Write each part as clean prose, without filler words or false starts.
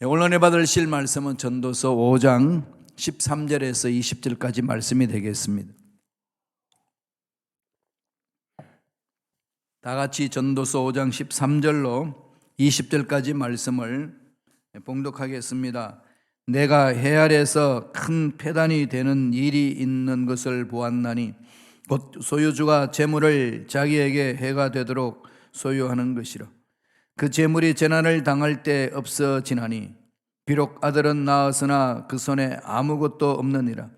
오늘 은혜 받으실 말씀은 전도서 5장 13절에서 20절까지 말씀이 되겠습니다. 다 같이 전도서 5장 13절로 20절까지 말씀을 봉독하겠습니다. 내가 해 아래에서 큰 패단이 되는 일이 있는 것을 보았나니 곧 소유주가 재물을 자기에게 해가 되도록 소유하는 것이라. 그 재물이 재난을 당할 때 없어지나니 비록 아들은 낳았으나 그 손에 아무것도 없느니라.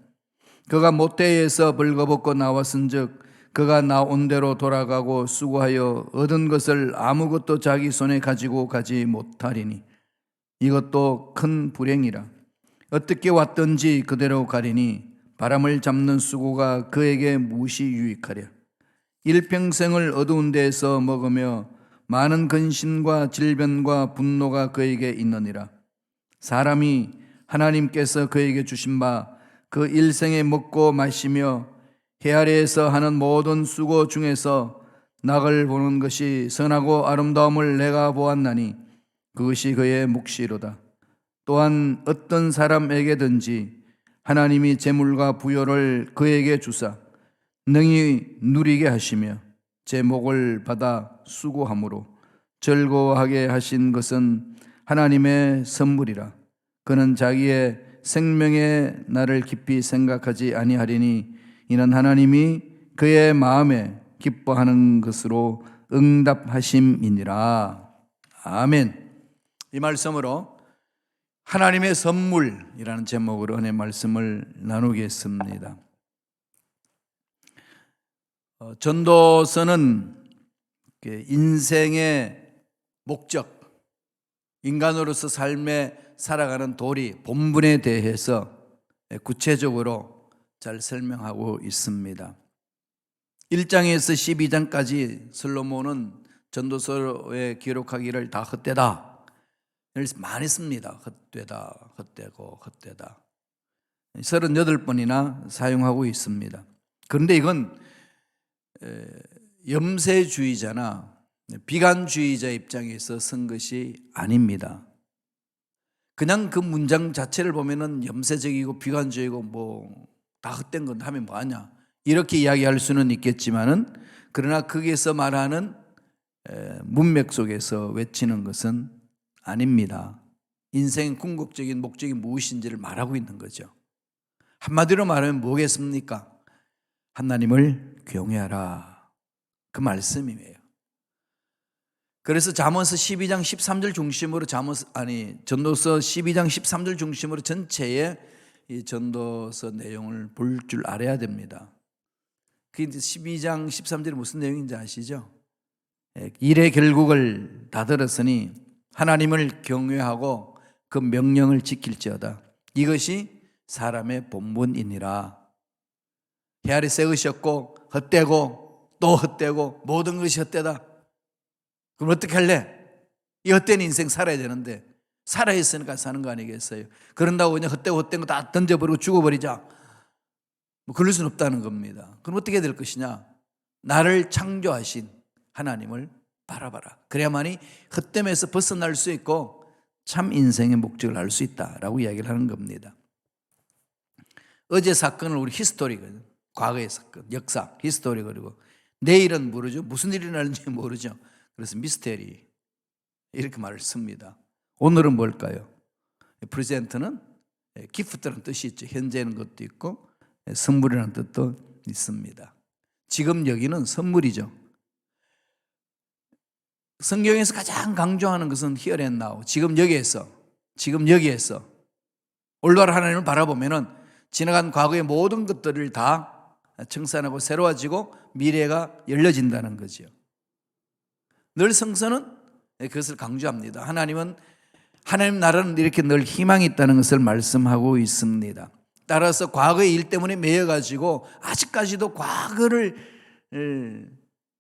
그가 모태에서 벌거벗고 나왔은즉 그가 나온 대로 돌아가고 수고하여 얻은 것을 아무것도 자기 손에 가지고 가지 못하리니 이것도 큰 불행이라. 어떻게 왔든지 그대로 가리니 바람을 잡는 수고가 그에게 무엇이 유익하랴. 일평생을 어두운 데에서 먹으며 많은 근심과 질병과 분노가 그에게 있느니라. 사람이 하나님께서 그에게 주신 바 그 일생에 먹고 마시며 해 아래에서 하는 모든 수고 중에서 낙을 보는 것이 선하고 아름다움을 내가 보았나니 그것이 그의 몫이로다. 또한 어떤 사람에게든지 하나님이 재물과 부요를 그에게 주사 능히 누리게 하시며 제 목을 받아 수고함으로 즐거워하게 하신 것은 하나님의 선물이라. 그는 자기의 생명의 날을 깊이 생각하지 아니하리니 이는 하나님이 그의 마음에 기뻐하는 것으로 응답하심이니라. 아멘. 이 말씀으로 하나님의 선물이라는 제목으로 은혜 말씀을 나누겠습니다. 전도서는 인생의 목적, 인간으로서 삶에 살아가는 도리, 본분에 대해서 구체적으로 잘 설명하고 있습니다. 1장에서 12장까지 솔로몬은 전도서에 기록하기를 다 헛되다 많이 씁니다. 헛되다, 헛되고, 헛되다 38번이나 사용하고 있습니다. 그런데 이건 염세주의자나 비관주의자 입장에서 쓴 것이 아닙니다. 그냥 그 문장 자체를 보면은 염세적이고 비관주의고 뭐 다 헛된 건 하면 뭐하냐 이렇게 이야기할 수는 있겠지만은 그러나 거기에서 말하는 문맥 속에서 외치는 것은 아닙니다. 인생의 궁극적인 목적이 무엇인지를 말하고 있는 거죠. 한마디로 말하면 뭐겠습니까? 하나님을 경외하라 그 말씀이에요. 그래서 잠언서 12장 13절 중심으로 전도서 12장 13절 중심으로 전체의 이 전도서 내용을 볼 줄 알아야 됩니다. 그 12장 13절이 무슨 내용인지 아시죠? 일의 결국을 다 들었으니 하나님을 경외하고 그 명령을 지킬지어다. 이것이 사람의 본분이니라. 해 아래 새 것이 없고 헛되고 또 헛되고 모든 것이 헛되다. 그럼 어떻게 할래? 이 헛된 인생 살아야 되는데 살아있으니까 사는 거 아니겠어요? 그런다고 그냥 헛되고 헛된 거 다 던져버리고 죽어버리자 뭐 그럴 수는 없다는 겁니다. 그럼 어떻게 될 것이냐? 나를 창조하신 하나님을 바라봐라. 그래야만이 헛됨에서 벗어날 수 있고 참 인생의 목적을 알 수 있다라고 이야기를 하는 겁니다. 어제 사건을 우리 히스토리거든요. 과거의 사건, 역사, 히스토리. 그리고 내일은 모르죠. 무슨 일이 날는지 모르죠. 그래서 미스테리 이렇게 말을 씁니다. 오늘은 뭘까요? 프레젠트는 기프트라는 뜻이 있죠. 현재는 것도 있고 선물이라는 뜻도 있습니다. 지금 여기는 선물이죠. 성경에서 가장 강조하는 것은 here and now. 지금 여기에서 올바른 하나님을 바라보면은 지나간 과거의 모든 것들을 다 청산하고 새로워지고 미래가 열려진다는 거죠. 늘 성서는 그것을 강조합니다. 하나님 나라는 이렇게 늘 희망이 있다는 것을 말씀하고 있습니다. 따라서 과거의 일 때문에 매여가지고 아직까지도 과거를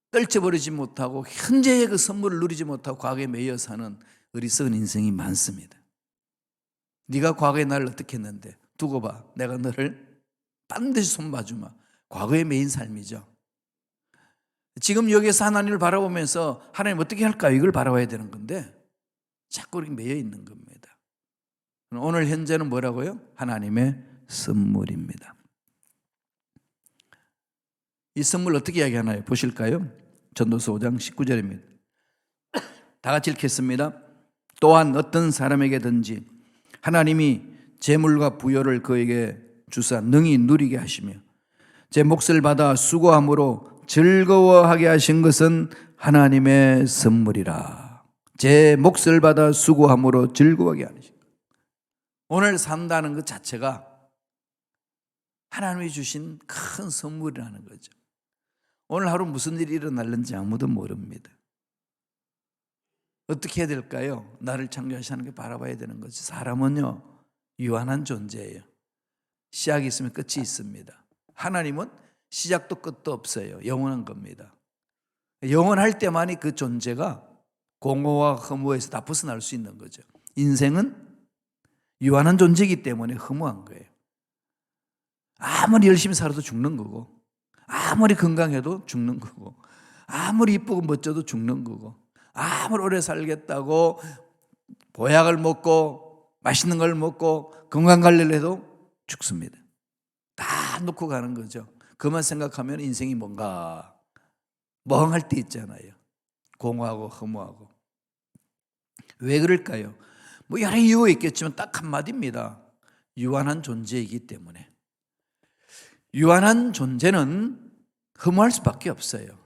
떨쳐버리지 못하고 현재의 그 선물을 누리지 못하고 과거에 매여 사는 어리석은 인생이 많습니다. 네가 과거의 나를 어떻게 했는데 두고 봐. 내가 너를 반드시 손봐주마. 과거에 매인 삶이죠. 지금 여기에서 하나님을 바라보면서 하나님 어떻게 할까요? 이걸 바라봐야 되는 건데 자꾸 이렇게 매여 있는 겁니다. 오늘 현재는 뭐라고요? 하나님의 선물입니다. 이 선물 어떻게 이야기하나요? 보실까요? 전도서 5장 19절입니다. 다 같이 읽겠습니다. 또한 어떤 사람에게든지 하나님이 재물과 부여를 그에게 주사 능히 누리게 하시며 제 몫을 받아 수고함으로 즐거워하게 하신 것은 하나님의 선물이라. 제 몫을 받아 수고함으로 즐거워하게 하신 것. 오늘 산다는 것 자체가 하나님이 주신 큰 선물이라는 거죠. 오늘 하루 무슨 일이 일어날는지 아무도 모릅니다. 어떻게 해야 될까요? 나를 창조하신 하나님께 바라봐야 되는 거지. 사람은요, 유한한 존재예요. 시작이 있으면 끝이 있습니다. 하나님은 시작도 끝도 없어요. 영원한 겁니다. 영원할 때만이 그 존재가 공허와 허무에서 다 벗어날 수 있는 거죠. 인생은 유한한 존재이기 때문에 허무한 거예요. 아무리 열심히 살아도 죽는 거고, 아무리 건강해도 죽는 거고, 아무리 이쁘고 멋져도 죽는 거고, 아무리 오래 살겠다고 보약을 먹고 맛있는 걸 먹고 건강관리를 해도 죽습니다. 다 놓고 가는 거죠. 그만 생각하면 인생이 뭔가 멍할 때 있잖아요. 공허하고 허무하고. 왜 그럴까요? 뭐 여러 이유가 있겠지만 딱 한마디입니다. 유한한 존재이기 때문에. 유한한 존재는 허무할 수밖에 없어요.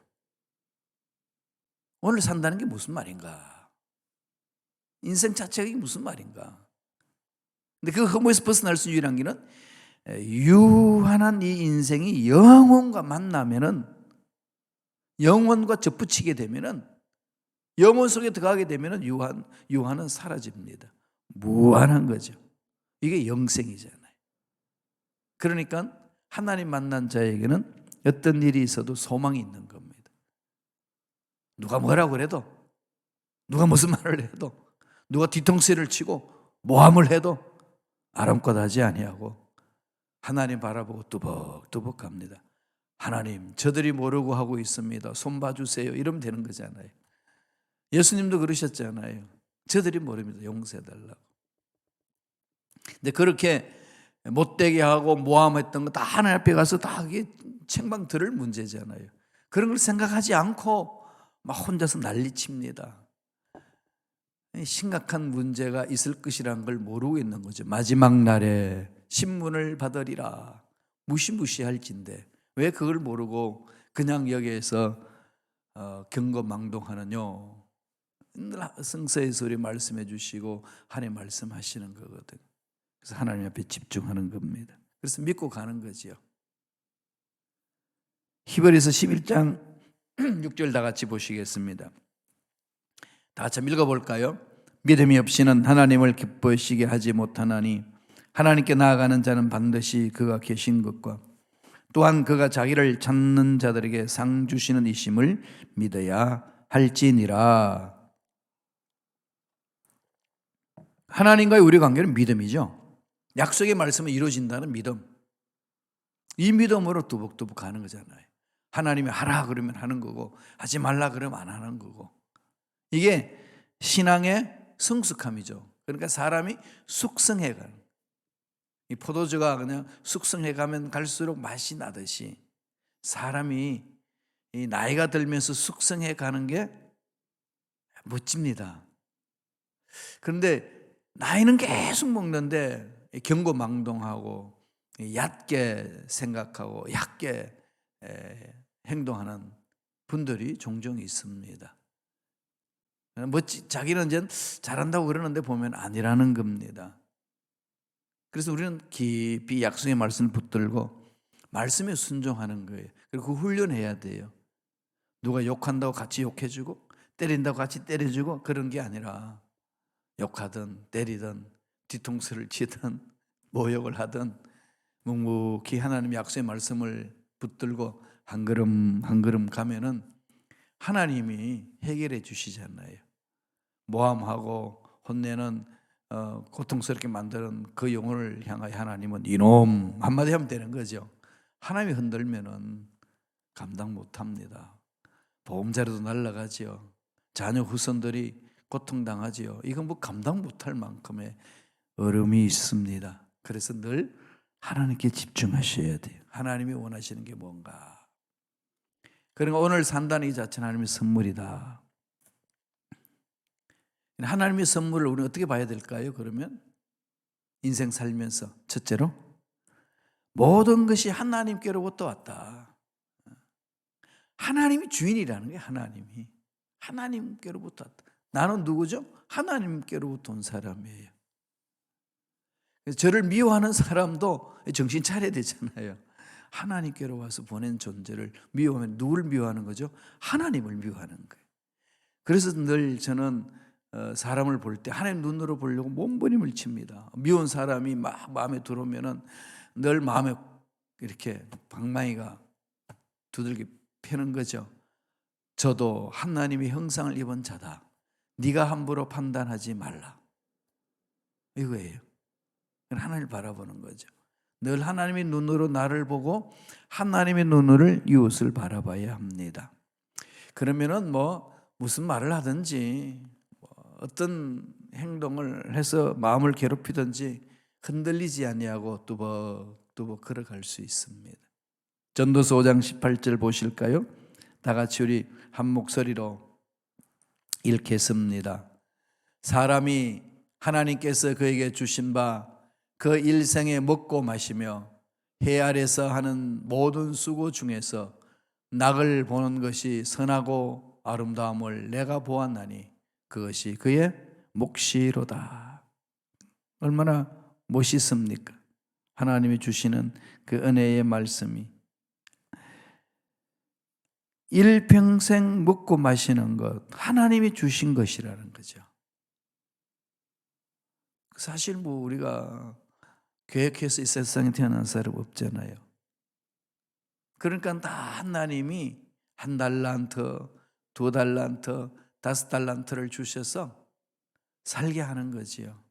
오늘 산다는 게 무슨 말인가? 인생 자체가 이게 무슨 말인가? 근데 그 허무에서 벗어날 수 있는 유일한 길은 유한한 이 인생이 영혼과 만나면은, 영혼과 접붙이게 되면은, 영혼 속에 들어가게 되면은 유한은 사라집니다. 무한한 거죠. 이게 영생이잖아요. 그러니까 하나님 만난 자에게는 어떤 일이 있어도 소망이 있는 겁니다. 누가 뭐라고 그래도, 누가 무슨 말을 해도, 누가 뒤통수를 치고 모함을 해도 아랑곳하지 아니하고 하나님 바라보고 뚜벅뚜벅 갑니다. 하나님, 저들이 모르고 하고 있습니다. 손 봐주세요. 이러면 되는 거잖아요. 예수님도 그러셨잖아요. 저들이 모릅니다. 용서해달라고. 근데 그렇게 못되게 하고 모함했던 거 다 하나님 앞에 가서 다 이게 책망 들을 문제잖아요. 그런 걸 생각하지 않고 막 혼자서 난리칩니다. 심각한 문제가 있을 것이라는 걸 모르고 있는 거죠. 마지막 날에 신문을 받으리라. 무시무시할진데 왜 그걸 모르고 그냥 여기에서 경거망동하느냐. 성서에서 우리 말씀해 주시고 하나님 말씀하시는 거거든. 그래서 하나님 앞에 집중하는 겁니다. 그래서 믿고 가는 거지요. 히브리서 11장 6절 다 같이 보시겠습니다. 다 같이 읽어볼까요? 믿음이 없이는 하나님을 기뻐하시게 하지 못하나니 하나님께 나아가는 자는 반드시 그가 계신 것과 또한 그가 자기를 찾는 자들에게 상 주시는 이심을 믿어야 할지니라. 하나님과의 우리 관계는 믿음이죠. 약속의 말씀은 이루어진다는 믿음. 이 믿음으로 뚜벅뚜벅 가는 거잖아요. 하나님이 하라 그러면 하는 거고 하지 말라 그러면 안 하는 거고. 이게 신앙의 성숙함이죠. 그러니까 사람이 숙성해가는, 이 포도주가 그냥 숙성해가면 갈수록 맛이 나듯이 사람이 이 나이가 들면서 숙성해가는 게 멋집니다. 그런데 나이는 계속 먹는데 경고망동하고 얕게 생각하고 얕게 행동하는 분들이 종종 있습니다. 자기는 이제 잘한다고 그러는데 보면 아니라는 겁니다. 그래서 우리는 깊이 약속의 말씀을 붙들고 말씀에 순종하는 거예요. 그리고 그 훈련해야 돼요. 누가 욕한다고 같이 욕해주고 때린다고 같이 때려주고 그런 게 아니라 욕하든 때리든 뒤통수를 치든 모욕을 하든 묵묵히 하나님의 약속의 말씀을 붙들고 한 걸음 한 걸음 가면은 하나님이 해결해 주시잖아요. 모함하고 혼내는 고통스럽게 만드는 그 영혼을 향하여 하나님은 이놈 한마디 하면 되는 거죠. 하나님이 흔들면은 감당 못합니다. 보험자료도 날아가지요. 자녀 후손들이 고통당하지요. 이건 뭐 감당 못할 만큼의 어려움이 있습니다. 그래서 늘 하나님께 집중하셔야 돼요. 하나님이 원하시는 게 뭔가. 그러니까 오늘 산다는 이 자체는 하나님의 선물이다. 하나님의 선물을 우리는 어떻게 봐야 될까요? 그러면 인생 살면서 첫째로 모든 것이 하나님께로부터 왔다. 하나님이 주인이라는 거예요. 하나님께로부터 왔다. 나는 누구죠? 하나님께로부터 온 사람이에요. 저를 미워하는 사람도 정신 차려야 되잖아요. 하나님께로 와서 보낸 존재를 미워하면 누구를 미워하는 거죠? 하나님을 미워하는 거예요. 그래서 늘 저는 사람을 볼 때 하나님 눈으로 보려고 몸부림을 칩니다. 미운 사람이 막 마음에 들어오면은 늘 마음에 이렇게 방망이가 두들겨 패는 거죠. 저도 하나님의 형상을 입은 자다. 네가 함부로 판단하지 말라. 이거예요. 하나님을 바라보는 거죠. 늘 하나님의 눈으로 나를 보고 하나님의 눈으로 이웃을 바라봐야 합니다. 그러면은 무슨 말을 하든지 어떤 행동을 해서 마음을 괴롭히든지 흔들리지 아니하고 뚜벅뚜벅 걸어갈 수 있습니다. 전도서 5장 18절 보실까요? 다 같이 우리 한 목소리로 읽겠습니다. 사람이 하나님께서 그에게 주신 바 그 일생에 먹고 마시며 해 아래서 하는 모든 수고 중에서 낙을 보는 것이 선하고 아름다움을 내가 보았나니 그것이 그의 몫이로다. 얼마나 멋있습니까? 하나님이 주시는 그 은혜의 말씀이 일평생 먹고 마시는 것 하나님이 주신 것이라는 거죠. 사실 우리가 계획해서 이 세상에 태어난 사람 없잖아요. 그러니까 다 하나님이 1달란트, 2달란트, 5달란트를 주셔서 살게 하는 거지요.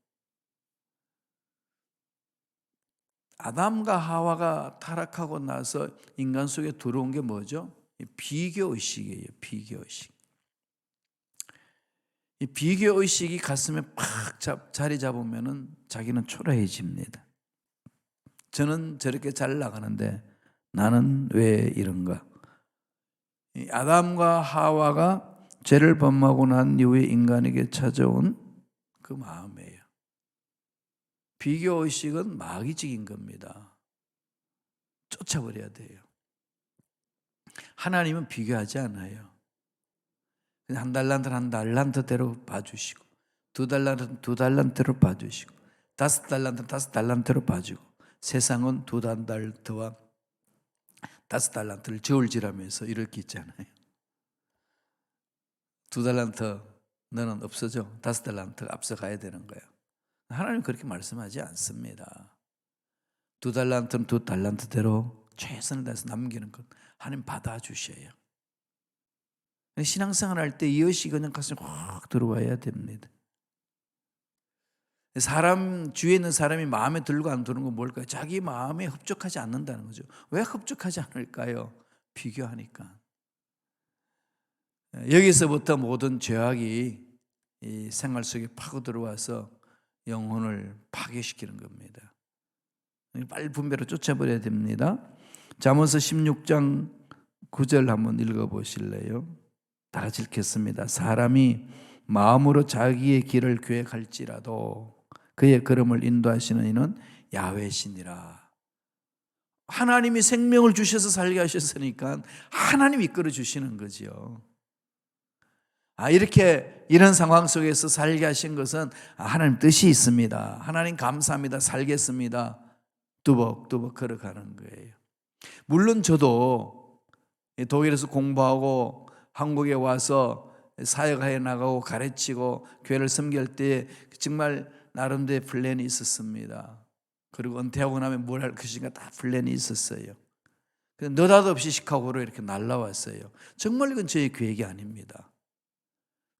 아담과 하와가 타락하고 나서 인간 속에 들어온 게 뭐죠? 비교의식이에요. 비교의식. 이 비교의식이 가슴에 팍 자리 잡으면 자기는 초라해집니다. 저는 저렇게 잘 나가는데 나는 왜 이런가? 아담과 하와가 죄를 범하고 난 이후에 인간에게 찾아온 그 마음이에요. 비교의식은 마귀적인 겁니다. 쫓아버려야 돼요. 하나님은 비교하지 않아요. 한 달란트는 한 달란트대로 봐주시고 2달란트는 2달란트로 봐주시고 5달란트는 5달란트로 봐주고 세상은 2달란트와 5달란트를 저울질하면서 이렇게 있잖아요. 2달란트 너는 없어져. 5달란트 앞서가야 되는 거예요. 하나님 그렇게 말씀하지 않습니다. 2달란트는 2달란트대로 최선을 다해서 남기는 것 하나님 받아주셔요. 신앙생활 할 때 이 의식이 그냥 가슴에 확 들어와야 됩니다. 사람 주위에 있는 사람이 마음에 들고 안 드는 건 뭘까요? 자기 마음에 흡족하지 않는다는 거죠. 왜 흡족하지 않을까요? 비교하니까. 여기서부터 모든 죄악이 이 생활 속에 파고 들어와서 영혼을 파괴시키는 겁니다. 빨리 분배로 쫓아버려야 됩니다. 잠언서 16장 9절 한번 읽어보실래요? 다 같이 읽겠습니다. 사람이 마음으로 자기의 길을 계획할지라도 그의 걸음을 인도하시는 이는 야훼시니라. 하나님이 생명을 주셔서 살게 하셨으니까 하나님이 이끌어 주시는 거지요. 이렇게 이런 상황 속에서 살게 하신 것은 하나님 뜻이 있습니다. 하나님 감사합니다. 살겠습니다. 뚜벅뚜벅 걸어가는 거예요. 물론 저도 독일에서 공부하고 한국에 와서 사역하여 나가고 가르치고 교회를 섬길 때 정말 나름대로 플랜이 있었습니다. 그리고 은퇴하고 나면 뭘 할 것인가 다 플랜이 있었어요. 느닷없이 시카고로 이렇게 날라왔어요. 정말 이건 저의 계획이 아닙니다.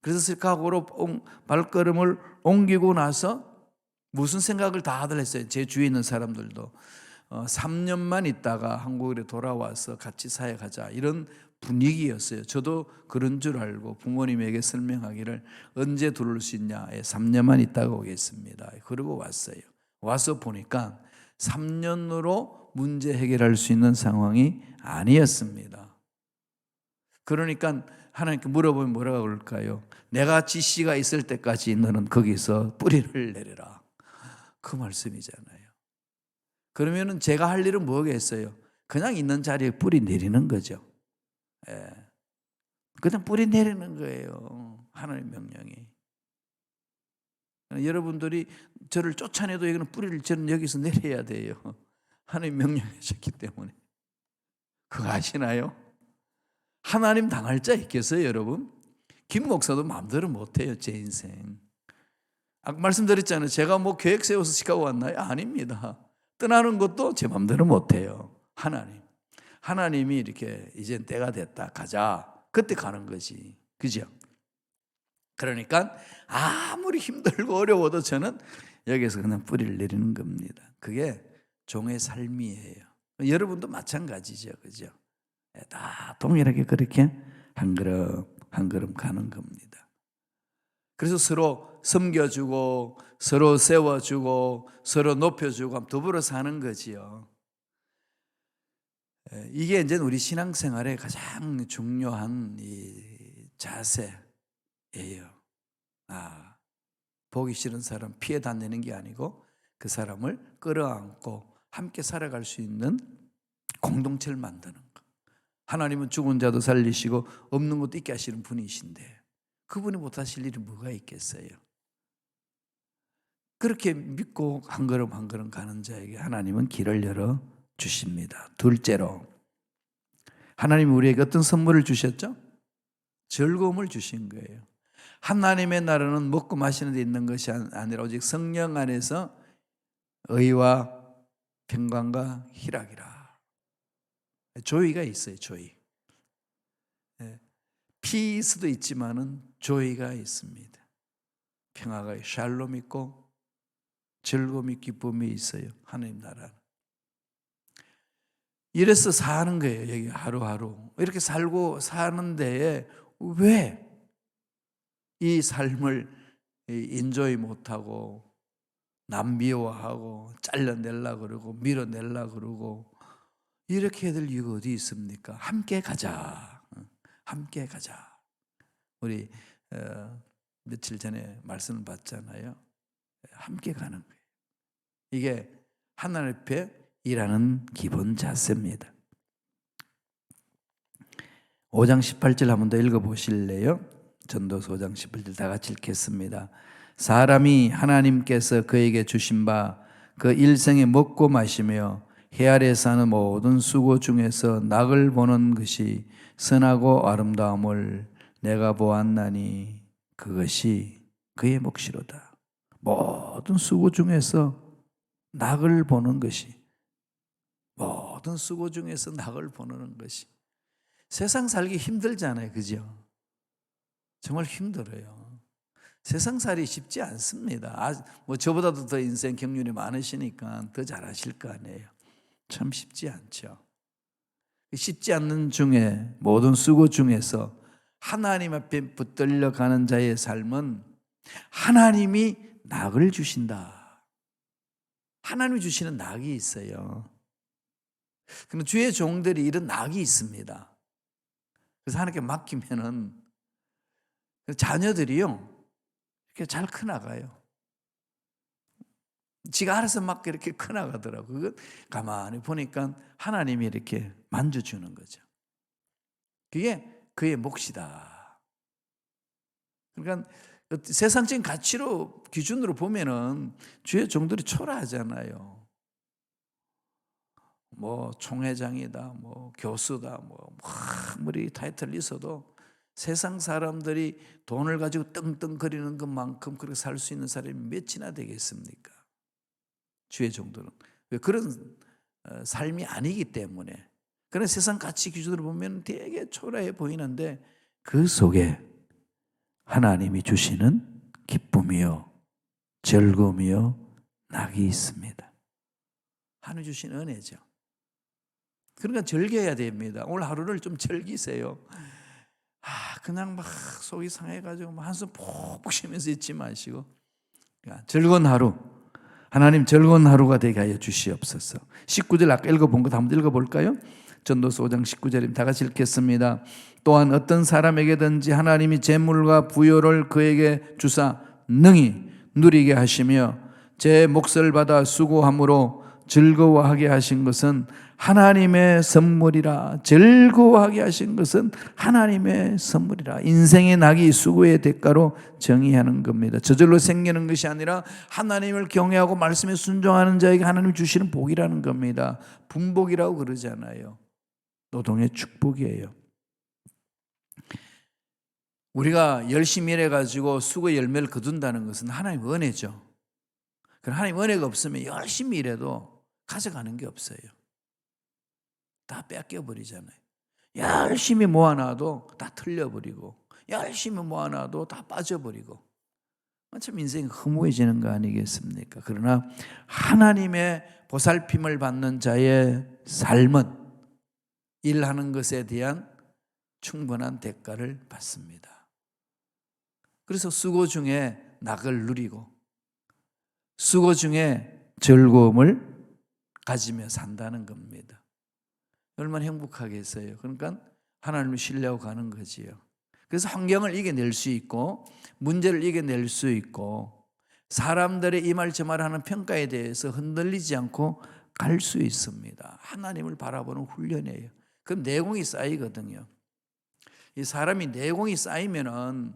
그래서 시카고로 발걸음을 옮기고 나서 무슨 생각을 다들 했어요. 제 주위에 있는 사람들도 3년만 있다가 한국으로 돌아와서 같이 사역하자 이런 분위기였어요. 저도 그런 줄 알고 부모님에게 설명하기를 언제 들어올 수 있냐. 3년만 있다가 오겠습니다. 그러고 왔어요. 와서 보니까 3년으로 문제 해결할 수 있는 상황이 아니었습니다. 그러니까 하나님께 물어보면 뭐라고 그럴까요? 내가 지시가 있을 때까지 너는 거기서 뿌리를 내려라. 그 말씀이잖아요. 그러면은 제가 할 일은 뭐겠어요? 그냥 있는 자리에 뿌리 내리는 거죠. 예. 그냥 뿌리 내리는 거예요. 하나님 명령이. 여러분들이 저를 쫓아내도 이거는 뿌리를 저는 여기서 내려야 돼요. 하나님 명령하셨기 때문에. 그거 아시나요? 하나님 당할 자 있겠어요, 여러분? 김 목사도 마음대로 못해요, 제 인생. 아까 말씀드렸잖아요. 제가 뭐 계획 세워서 시카고 왔나요? 아닙니다. 떠나는 것도 제 마음대로 못해요. 하나님이 이렇게 이제 때가 됐다, 가자. 그때 가는 거지. 그죠? 그러니까 아무리 힘들고 어려워도 저는 여기서 그냥 뿌리를 내리는 겁니다. 그게 종의 삶이에요. 여러분도 마찬가지죠. 그죠? 다 동일하게 그렇게 한 걸음 한 걸음 가는 겁니다. 그래서 서로 섬겨주고 서로 세워주고 서로 높여주고 더불어 사는 거지요. 이게 이제 우리 신앙생활의 가장 중요한 이 자세예요. 보기 싫은 사람 피해 다니는 게 아니고 그 사람을 끌어안고 함께 살아갈 수 있는 공동체를 만드는 거. 하나님은 죽은 자도 살리시고 없는 것도 있게 하시는 분이신데 그분이 못하실 일이 뭐가 있겠어요? 그렇게 믿고 한 걸음 한 걸음 가는 자에게 하나님은 길을 열어 주십니다. 둘째로 하나님이 우리에게 어떤 선물을 주셨죠? 즐거움을 주신 거예요. 하나님의 나라는 먹고 마시는 데 있는 것이 아니라 오직 성령 안에서 의와 평강과 희락이라. 조이가 있어요. 조이. 피스도 있지만은 조이가 있습니다. 평화가 샬롬 있고 즐거움이 기쁨이 있어요. 하나님 나라. 이래서 사는 거예요. 여기 하루하루 이렇게 살고 사는 데에 왜 이 삶을 인조이 못하고 남 미워하고 잘라내려고 그러고 밀어내려고 그러고 이렇게 해야 될 이유가 어디 있습니까? 함께 가자. 함께 가자. 우리 며칠 전에 말씀을 받잖아요. 함께 가는 거예요. 이게 하나님 앞에 일하는 기본 자세입니다. 5장 18절 한번 더 읽어보실래요? 전도서 5장 18절 다 같이 읽겠습니다. 사람이 하나님께서 그에게 주신 바 그 일생에 먹고 마시며 해 아래 사는 모든 수고 중에서 낙을 보는 것이 선하고 아름다움을 내가 보았나니 그것이 그의 몫이로다. 모든 수고 중에서 낙을 보는 것이 모든 수고 중에서 낙을 보는 것이 세상 살기 힘들잖아요. 그죠? 정말 힘들어요. 세상 살이 쉽지 않습니다. 뭐 저보다도 더 인생 경륜이 많으시니까 더 잘하실 거 아니에요. 참 쉽지 않죠. 쉽지 않는 중에 모든 수고 중에서 하나님 앞에 붙들려 가는 자의 삶은 하나님이 낙을 주신다. 하나님이 주시는 낙이 있어요. 그럼 주의 종들이 이런 낙이 있습니다. 그래서 하나님께 맡기면은 자녀들이요 이렇게 잘 커나가요. 지가 알아서 막 이렇게 커나가더라고요. 그건 가만히 보니까 하나님이 이렇게 만져주는 거죠. 그게 그의 몫이다. 그러니까 세상적인 가치로 기준으로 보면은 주의 종들이 초라하잖아요. 뭐 총회장이다, 뭐 교수다, 뭐 아무리 타이틀이 있어도 세상 사람들이 돈을 가지고 떵떵거리는 것만큼 그렇게 살 수 있는 사람이 몇이나 되겠습니까? 주의 종들은 왜 그런 삶이 아니기 때문에 그런 세상 가치 기준으로 보면 되게 초라해 보이는데 그 속에 하나님이 주시는 기쁨이요 즐거움이요 낙이 있습니다. 하나님 주신 은혜죠. 그러니까 즐겨야 됩니다. 오늘 하루를 좀 즐기세요. 그냥 막 속이 상해가지고 한숨 푹푹 쉬면서 있지 마시고 즐거운 하루, 하나님 즐거운 하루가 되게 하여 주시옵소서. 19절 아까 읽어본 거 한번 읽어볼까요? 전도서 5장 19절입니다. 다 같이 읽겠습니다. 또한 어떤 사람에게든지 하나님이 재물과 부요를 그에게 주사 능히 누리게 하시며 제 몫을 받아 수고함으로 즐거워하게 하신 것은 하나님의 선물이라. 즐거워하게 하신 것은 하나님의 선물이라. 인생의 낙이 수고의 대가로 정의하는 겁니다. 저절로 생기는 것이 아니라 하나님을 경외하고 말씀에 순종하는 자에게 하나님 주시는 복이라는 겁니다. 분복이라고 그러잖아요. 노동의 축복이에요. 우리가 열심히 일해가지고 수고의 열매를 거둔다는 것은 하나님의 은혜죠. 그럼 하나님의 은혜가 없으면 열심히 일해도 가져가는 게 없어요. 다 뺏겨버리잖아요. 열심히 모아놔도 다 틀려버리고, 열심히 모아놔도 다 빠져버리고, 참 인생이 허무해지는 거 아니겠습니까? 그러나 하나님의 보살핌을 받는 자의 삶은 일하는 것에 대한 충분한 대가를 받습니다. 그래서 수고 중에 낙을 누리고 수고 중에 즐거움을 가지며 산다는 겁니다. 얼마나 행복하겠어요. 그러니까 하나님을 신뢰하고 가는 거지요. 그래서 환경을 이겨낼 수 있고 문제를 이겨낼 수 있고 사람들의 이 말 저 말 하는 평가에 대해서 흔들리지 않고 갈 수 있습니다. 하나님을 바라보는 훈련이에요. 그럼 내공이 쌓이거든요. 이 사람이 내공이 쌓이면은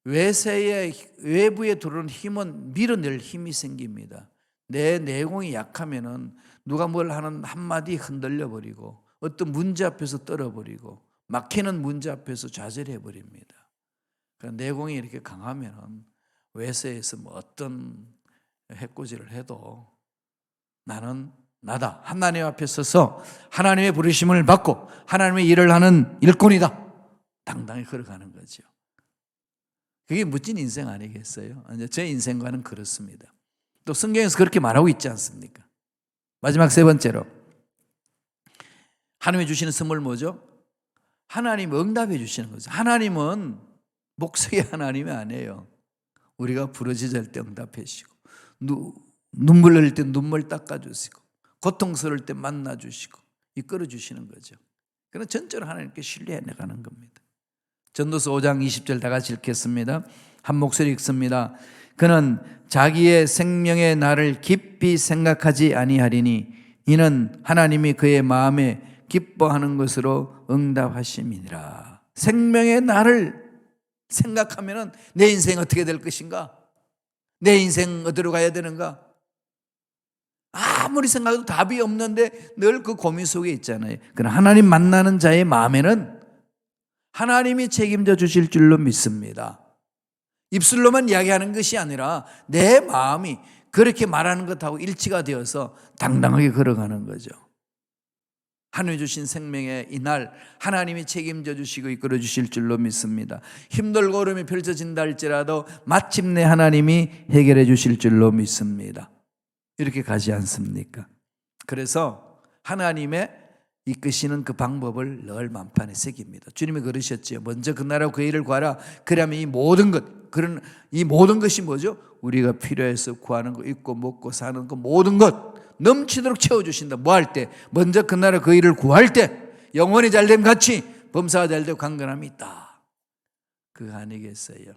외부에 들어오는 힘은 밀어낼 힘이 생깁니다. 내 내공이 약하면은 누가 뭘 하는 한마디 흔들려 버리고 어떤 문제 앞에서 떨어버리고 막히는 문제 앞에서 좌절해 버립니다. 그러니까 내공이 이렇게 강하면은 외세에서 뭐 어떤 해코지를 해도 나는 나다. 하나님 앞에 서서 하나님의 부르심을 받고 하나님의 일을 하는 일꾼이다. 당당히 걸어가는 거죠. 그게 멋진 인생 아니겠어요? 제 인생과는 그렇습니다. 또 성경에서 그렇게 말하고 있지 않습니까? 마지막 세 번째로 하나님이 주시는 선물 뭐죠? 하나님 응답해 주시는 거죠. 하나님은 목석의 하나님이 아니에요. 우리가 부르짖을 때 응답해 주시고 눈물 흘릴 때 눈물 닦아주시고 고통스러울 때 만나주시고 이끌어 주시는 거죠. 그런 전적으로 하나님께 신뢰해 나가는 겁니다. 전도서 5장 20절 다 같이 읽겠습니다. 한 목소리 읽습니다. 그는 자기의 생명의 날을 깊이 생각하지 아니하리니 이는 하나님이 그의 마음에 기뻐하는 것으로 응답하심이니라. 생명의 날을 생각하면 내 인생 어떻게 될 것인가? 내 인생 어디로 가야 되는가? 아무리 생각해도 답이 없는데 늘 그 고민 속에 있잖아요. 그러나 하나님 만나는 자의 마음에는 하나님이 책임져 주실 줄로 믿습니다. 입술로만 이야기하는 것이 아니라 내 마음이 그렇게 말하는 것하고 일치가 되어서 당당하게 걸어가는 거죠. 하나님 주신 생명의 이날 하나님이 책임져 주시고 이끌어 주실 줄로 믿습니다. 힘들고 어려움이 펼쳐진다 할지라도 마침내 하나님이 해결해 주실 줄로 믿습니다. 이렇게 가지 않습니까? 그래서 하나님의 이끄시는 그 방법을 늘 만판에 새깁니다. 주님이 그러셨지요. 먼저 그 나라와 그 일을 구하라. 그러면 이 모든 것이 뭐죠? 우리가 필요해서 구하는 거, 입고 먹고 사는 거 모든 것 넘치도록 채워주신다. 뭐 할 때? 먼저 그 나라 그 일을 구할 때 영혼이 잘됨 같이 범사가 잘되고 강건함이 있다. 그거 아니겠어요?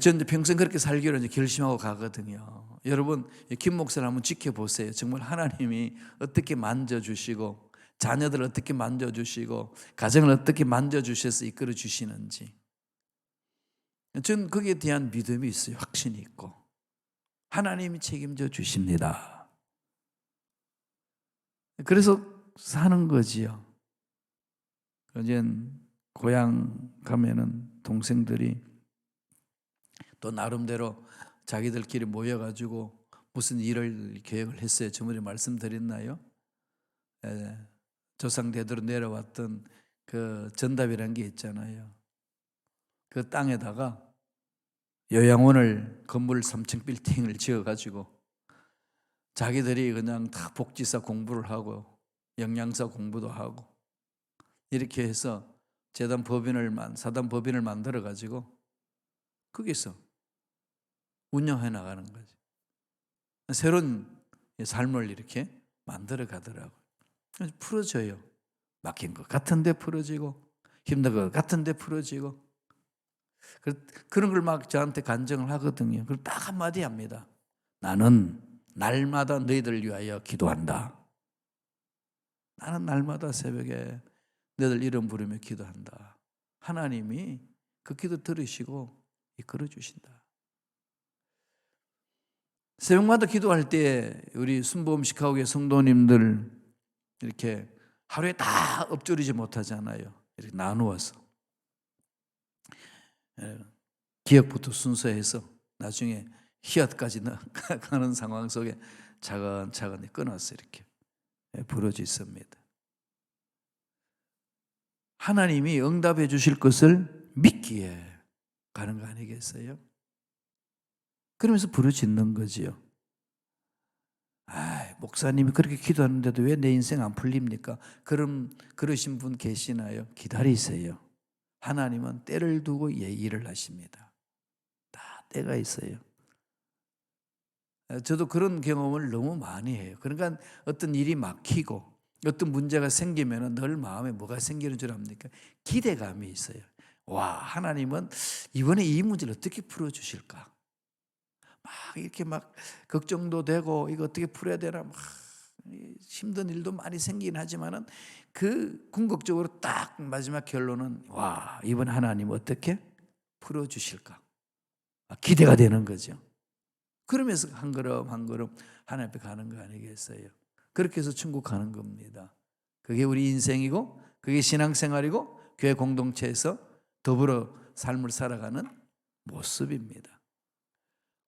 저는 평생 그렇게 살기로 이제 결심하고 가거든요. 여러분, 김 목사를 한번 지켜보세요. 정말 하나님이 어떻게 만져주시고, 자녀들을 어떻게 만져주시고, 가정을 어떻게 만져주셔서 이끌어 주시는지. 저는 거기에 대한 믿음이 있어요. 확신이 있고. 하나님이 책임져 주십니다. 그래서 사는 거지요. 이제 고향 가면은 동생들이 또 나름대로 자기들끼리 모여가지고 무슨 일을 계획을 했어요. 저번에 말씀드렸나요? 조상 대대로 내려왔던 그 전답이라는 게 있잖아요. 그 땅에다가 요양원을 건물 3층 빌딩을 지어가지고 자기들이 그냥 다 복지사 공부를 하고 영양사 공부도 하고 이렇게 해서 사단 법인을 만들어 가지고 거기서 운영해 나가는 거지. 새로운 삶을 이렇게 만들어 가더라고요. 풀어져요. 막힌 것 같은데 풀어지고 힘든 것 같은데 풀어지고 그런 걸 막 저한테 간증을 하거든요. 그럼 딱 한마디 합니다. 나는 날마다 너희들 위하여 기도한다. 나는 날마다 새벽에 너희들 이름 부르며 기도한다. 하나님이 그 기도 들으시고 이끌어 주신다. 새벽마다 기도할 때 우리 순복음 시카고의 성도님들 이렇게 하루에 다 엎조리지 못하잖아요. 이렇게 나누어서 기억부터 순서해서 나중에 히읗까지 가는 상황 속에 차근차근 끊어서 이렇게 부러지습니다. 하나님이 응답해 주실 것을 믿기에 가는 거 아니겠어요? 그러면서 부르짖는 거지요. 목사님이 그렇게 기도하는데도 왜 내 인생 안 풀립니까? 그러신 분 계시나요? 기다리세요. 하나님은 때를 두고 일을 하십니다. 다 때가 있어요. 저도 그런 경험을 너무 많이 해요. 그러니까 어떤 일이 막히고 어떤 문제가 생기면 늘 마음에 뭐가 생기는 줄 압니까? 기대감이 있어요. 와, 하나님은 이번에 이 문제를 어떻게 풀어주실까? 막 이렇게 막 걱정도 되고 이거 어떻게 풀어야 되나 막 힘든 일도 많이 생기긴 하지만은 그 궁극적으로 딱 마지막 결론은 와, 이번 하나님 어떻게 풀어주실까? 기대가 되는 거죠. 그러면서 한 걸음 한 걸음 하나님 앞에 가는 거 아니겠어요? 그렇게 해서 천국 가는 겁니다. 그게 우리 인생이고 그게 신앙생활이고 교회 공동체에서 더불어 삶을 살아가는 모습입니다.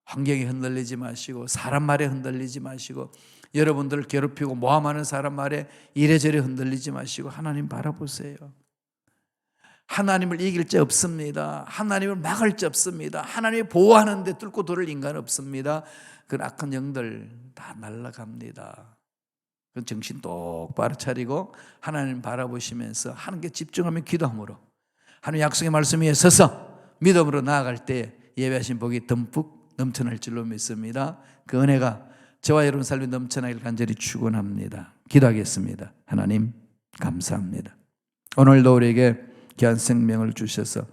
환경에 흔들리지 마시고 사람 말에 흔들리지 마시고 여러분들을 괴롭히고 모함하는 사람 말에 이래저래 흔들리지 마시고 하나님 바라보세요. 하나님을 이길 자 없습니다. 하나님을 막을 자 없습니다. 하나님이 보호하는데 뚫고 돌을 인간 없습니다. 그 악한 영들 다 날아갑니다. 정신 똑바로 차리고 하나님 바라보시면서 하나님께 집중하며 기도함으로 하나님 약속의 말씀 위에 서서 믿음으로 나아갈 때 예배하신 복이 듬뿍 넘쳐날 줄로 믿습니다. 그 은혜가 저와 여러분 삶에 넘쳐나길 간절히 축원합니다. 기도하겠습니다. 하나님 감사합니다. 오늘도 우리에게 귀한 생명을 주셔서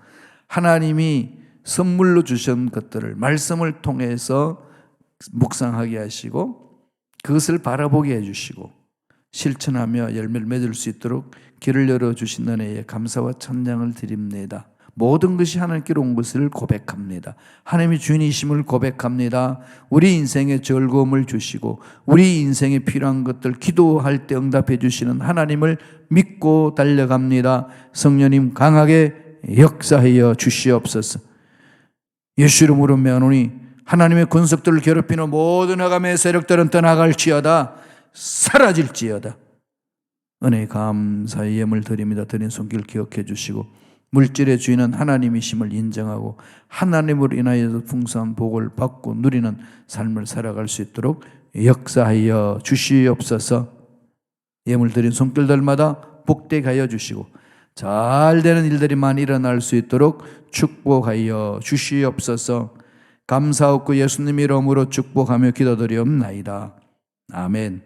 하나님이 선물로 주신 것들을 말씀을 통해서 묵상하게 하시고 그것을 바라보게 해주시고 실천하며 열매를 맺을 수 있도록 길을 열어주신 은혜에 감사와 찬양을 드립니다. 모든 것이 하나님께로 온 것을 고백합니다. 하나님이 주인이심을 고백합니다. 우리 인생에 즐거움을 주시고 우리 인생에 필요한 것들 기도할 때 응답해 주시는 하나님을 믿고 달려갑니다. 성령님 강하게 역사하여 주시옵소서. 예수 이름으로 명하노니 하나님의 권속들을 괴롭히는 모든 악함의 세력들은 떠나갈지어다 사라질지어다. 은혜 감사의 예물 드립니다. 드린 손길 기억해 주시고 물질의 주인은 하나님이심을 인정하고 하나님으로 인하여서 풍성한 복을 받고 누리는 삶을 살아갈 수 있도록 역사하여 주시옵소서. 예물 드린 손길들마다 복되게 하여 주시고 잘 되는 일들이 많이 일어날 수 있도록 축복하여 주시옵소서. 감사하고 예수님 이름으로 축복하며 기도드리옵나이다. 아멘.